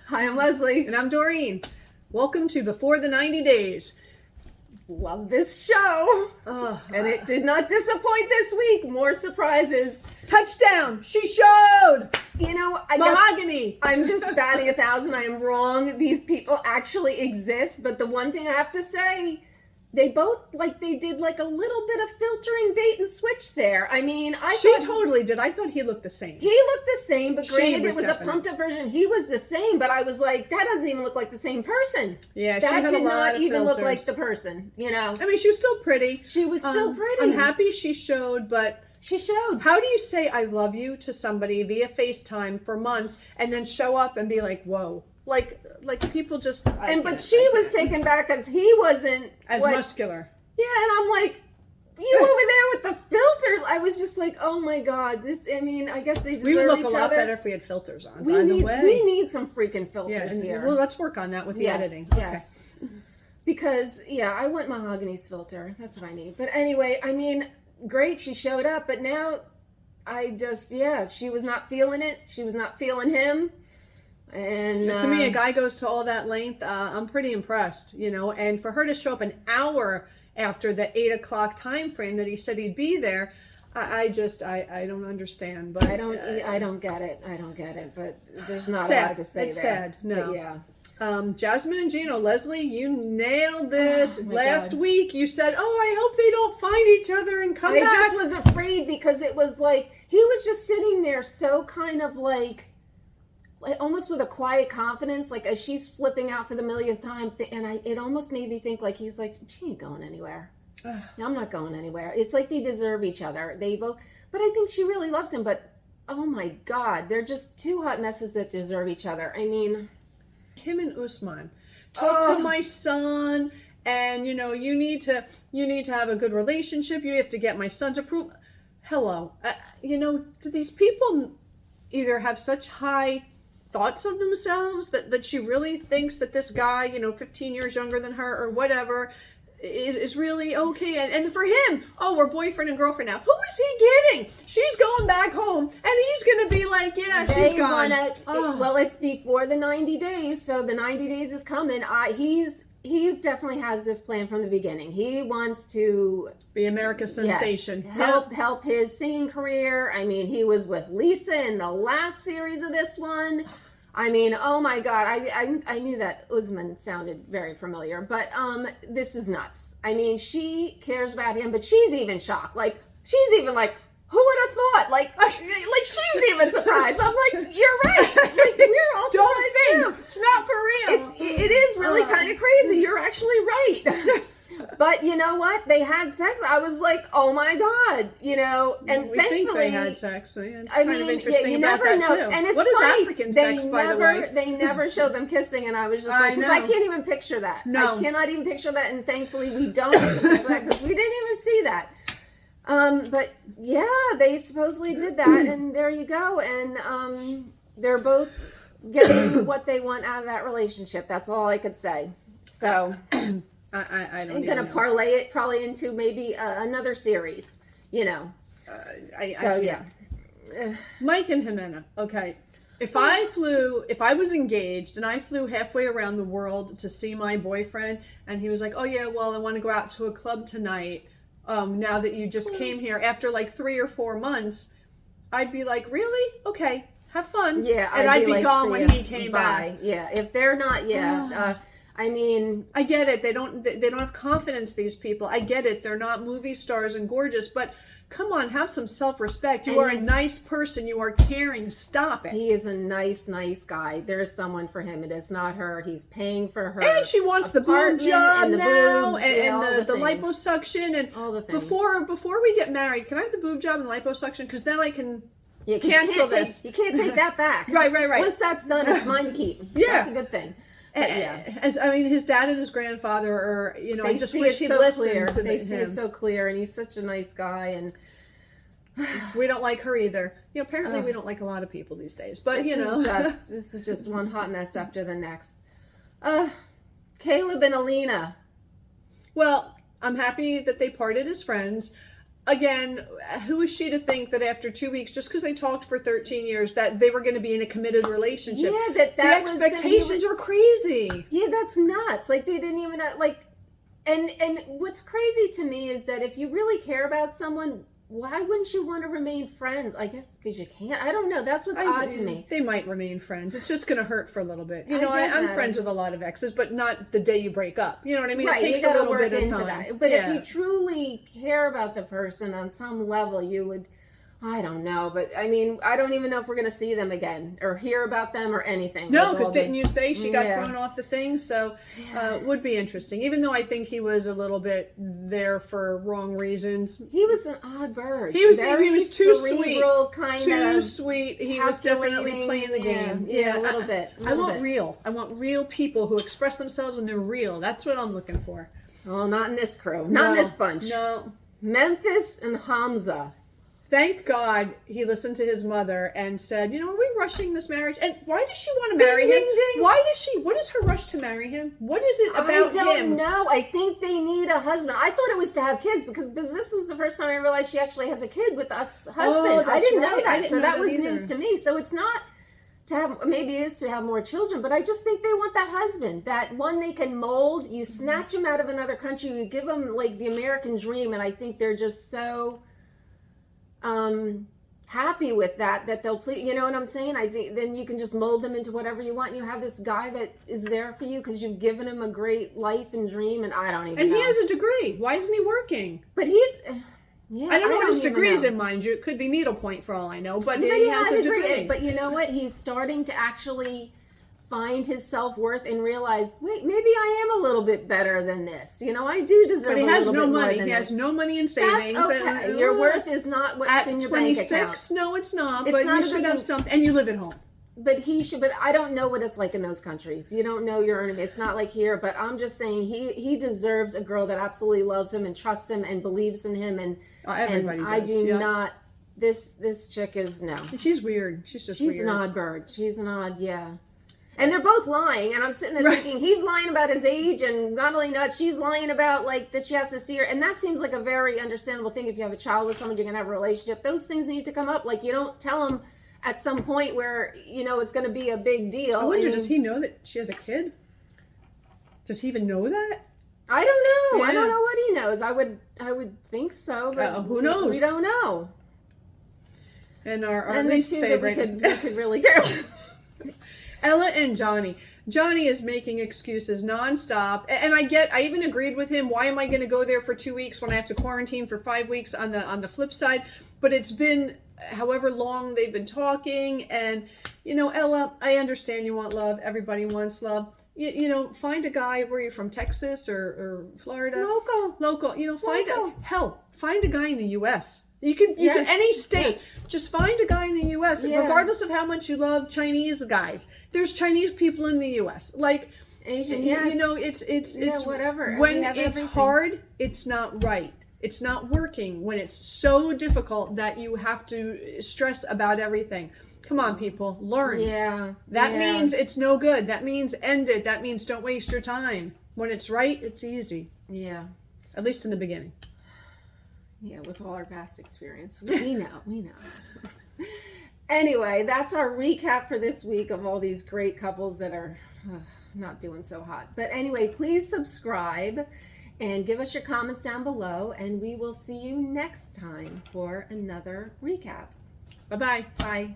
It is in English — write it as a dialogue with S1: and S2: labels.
S1: Hi, I'm Leslie.
S2: And I'm Doreen. Welcome to Before the 90 Days.
S1: Love this show. And it did not disappoint this week. More surprises.
S2: Touchdown! She showed!
S1: You know,
S2: Mahogany!
S1: I'm just batting 1,000. I am wrong. These people actually exist. But the one thing I have to say, they both, they did a little bit of filtering bait and switch there. I mean,
S2: She totally did. I thought he looked the same.
S1: He looked the same, but granted, it was
S2: definite.
S1: a pumped up version. He was the same, but I was like, that doesn't even look like the same person.
S2: Yeah,
S1: that
S2: she had
S1: did
S2: a lot
S1: not
S2: of
S1: even
S2: filters.
S1: look like the person, you know.
S2: I mean, she was still pretty.
S1: She was still pretty.
S2: I'm happy she showed, but...
S1: She showed.
S2: How do you say I love you to somebody via FaceTime for months and then show up and be like, whoa? Like people just...
S1: But she was taken back because he wasn't...
S2: as muscular.
S1: Yeah, and I'm like, you over there with the filters. I was just like, oh my God. I guess they deserve each other.
S2: We would look a lot better if we had filters on,
S1: We need some freaking filters here.
S2: Well, let's work on that with the editing.
S1: Yes. Okay. Because, I want Mahogany's filter. That's what I need. But anyway, great, she showed up. But now, she was not feeling it. She was not feeling him. And
S2: to me, a guy goes to all that length. I'm pretty impressed, and for her to show up an hour after the 8 o'clock time frame that he said he'd be there, I don't understand. But
S1: I don't get it. I don't get it. But there's not
S2: sad.
S1: a lot to say
S2: it's
S1: there.
S2: Sad. No.
S1: But yeah.
S2: Jasmine and Gino, Leslie, you nailed this. Last
S1: God.
S2: week you said, I hope they don't find each other and come back.
S1: I just was afraid because it was like, he was just sitting there so kind of almost with a quiet confidence, as she's flipping out for the millionth time, and it almost made me think he's like, she ain't going anywhere. I'm not going anywhere. It's like they deserve each other. They both, but I think she really loves him. But oh my God, they're just two hot messes that deserve each other.
S2: Him and Usman, talk to my son, and you need to have a good relationship. You have to get my son's approval. Hello, do these people either have such high thoughts of themselves that she really thinks that this guy 15 years younger than her or whatever is really okay, and for him, we're boyfriend and girlfriend now. Who is he getting? She's going back home and he's gonna be like, she's gone.
S1: Well, it's before the 90 days, so the 90 days is coming. He's definitely has this plan from the beginning. He wants to
S2: be America's sensation.
S1: Yes, help his singing career. He was with Lisa in the last series of this one. Oh my God, I knew that Usman sounded very familiar, but this is nuts. She cares about him, but she's even shocked. She's even like, who would have thought? Like she's even surprised. I'm like, you're right. We're all surprised too.
S2: It's not for real.
S1: It is really kind of crazy. You're actually right. But you know what? They had sex. I was like, oh my God, and
S2: we
S1: thankfully,
S2: think they had sex. So it's kind of interesting
S1: you
S2: about
S1: never
S2: that
S1: know.
S2: too.
S1: And it's
S2: what is
S1: funny,
S2: African sex, by the way?
S1: They never showed them kissing, and I was just like, because I can't even picture that.
S2: No.
S1: I cannot even picture that, and thankfully we don't picture that because we didn't even see that. But yeah, they supposedly did that, and there you go. And they're both getting what they want out of that relationship. That's all I could say. So I'm gonna parlay it probably into maybe another series. Yeah.
S2: Mike and Jimena. Okay. If I was engaged and I flew halfway around the world to see my boyfriend, and he was like, I want to go out to a club tonight. Now that you just came here after 3 or 4 months, I'd be like, really? Okay, have fun.
S1: Yeah,
S2: and I'd be gone when he came back.
S1: Yeah, if they're not,
S2: I get it. They don't have confidence. These people. I get it. They're not movie stars and gorgeous, but come on, have some self-respect. You are a nice person. You are caring. Stop it.
S1: He is a nice guy. There is someone for him. It is not her. He's paying for her.
S2: And she wants the boob job
S1: and the
S2: now,
S1: boobs,
S2: and the liposuction, and
S1: all the things.
S2: Before we get married, can I have the boob job and liposuction? Because then I can
S1: cancel this. You can't take that back.
S2: Right.
S1: Once that's done, it's mine to keep.
S2: Yeah,
S1: that's a good thing.
S2: His dad and his grandfather are, I just wish he'd
S1: listen
S2: to
S1: They see it so clear, and he's such a nice guy, and
S2: we don't like her either. Apparently we don't like a lot of people these days, but
S1: this is just one hot mess after the next. Caleb and Alina.
S2: Well, I'm happy that they parted as friends. again, who is she to think that after 2 weeks, just because they talked for 13 years, that they were going to be in a committed relationship?
S1: Yeah, the
S2: expectations are crazy.
S1: Yeah, that's nuts. Like they didn't even like. And what's crazy to me is that if you really care about someone, why wouldn't you want to remain friends? I guess because you can't. I don't know. That's what's odd to me.
S2: They might remain friends. It's just going to hurt for a little bit. You know, I'm friends with a lot of exes, but not the day you break up. You know what I mean?
S1: Right,
S2: it takes
S1: you
S2: a little
S1: work
S2: bit of
S1: into
S2: time.
S1: That. But if you truly care about the person on some level, you would. I don't know, but I mean, I don't even know if we're going to see them again or hear about them or anything.
S2: No, because didn't you say she got thrown off the thing? So would be interesting. Even though I think he was a little bit there for wrong reasons.
S1: He was an odd bird.
S2: He was too
S1: cerebral,
S2: sweet. Too sweet. He was definitely playing the game.
S1: Yeah, a little bit.
S2: I want real. I want real people who express themselves and they're real. That's what I'm looking for.
S1: Well, not in this crew. Not in this bunch.
S2: No.
S1: Memphis and Hamza.
S2: Thank God he listened to his mother and said, you know, are we rushing this marriage? And why does she want to marry him?
S1: Ding.
S2: Why does she? What is her rush to marry him? What is it about him?
S1: I don't know. I think they need a husband. I thought it was to have kids because this was the first time I realized she actually has a kid with the ex-husband.
S2: Oh,
S1: I didn't know that.
S2: So
S1: that was news to me. So it's not to have, maybe it is to have more children, but I just think they want that husband, that one they can mold. You snatch him out of another country, you give them like the American dream, and I think they're just so happy with that they'll please, you know what I'm saying? I think then you can just mold them into whatever you want, and you have this guy that is there for you because you've given him a great life and dream, and I don't even know.
S2: And he has a degree. Why isn't he working?
S1: But he's
S2: I don't know what his degree is in, mind you. It could be needlepoint for all I know, but he has a degree.
S1: But you know what? He's starting to actually find his self-worth and realize, wait, maybe I am a little bit better than this. You know, I do deserve a little bit more than this. But he has no money.
S2: He has no money in savings.
S1: That's okay. Your worth is not what's in your bank account.
S2: At 26? No, it's not. But you should have something. And you live at home.
S1: But he should, but I don't know what it's like in those countries. You don't know your earning. It's not like here, but I'm just saying he deserves a girl that absolutely loves him and trusts him and believes in him. And,
S2: everybody does.
S1: I do not, this chick is no.
S2: She's weird. She's weird.
S1: She's an odd bird. She's an odd, yeah. And they're both lying, and I'm sitting there thinking, he's lying about his age, and not only nuts, she's lying about, like, that she has to see her, and that seems like a very understandable thing. If you have a child with someone, you're going to have a relationship. Those things need to come up. Like, you don't tell them at some point where, you know, it's going to be a big deal.
S2: I wonder, does he know that she has a kid? Does he even know that?
S1: I don't know.
S2: Yeah.
S1: I don't know what he knows. I would think so, but
S2: who knows?
S1: We don't know.
S2: And our
S1: and
S2: least
S1: the two
S2: favorite.
S1: that we could really care about.
S2: Ella and Johnny. Johnny is making excuses nonstop, and I even agreed with him. Why am I going to go there for 2 weeks when I have to quarantine for 5 weeks on the flip side? But it's been however long they've been talking, and you know, Ella, I understand you want love. Everybody wants love. You know, find a guy. Where you're from, Texas or Florida? Local. You know, find a guy in the U.S. You can any state. Yes. Just find a guy in the U.S. Regardless of how much you love Chinese guys. There's Chinese people in the U.S. Like
S1: Asian. Yes.
S2: You know, it's
S1: whatever.
S2: When it's hard, it's not right. It's not working. When it's so difficult that you have to stress about everything. Come on, people, learn.
S1: Yeah.
S2: That means it's no good. That means end it. That means don't waste your time. When it's right, it's easy.
S1: Yeah.
S2: At least in the beginning.
S1: Yeah, with all our past experience. We know. Anyway, that's our recap for this week of all these great couples that are not doing so hot. But anyway, please subscribe and give us your comments down below, and we will see you next time for another recap.
S2: Bye-bye.
S1: Bye.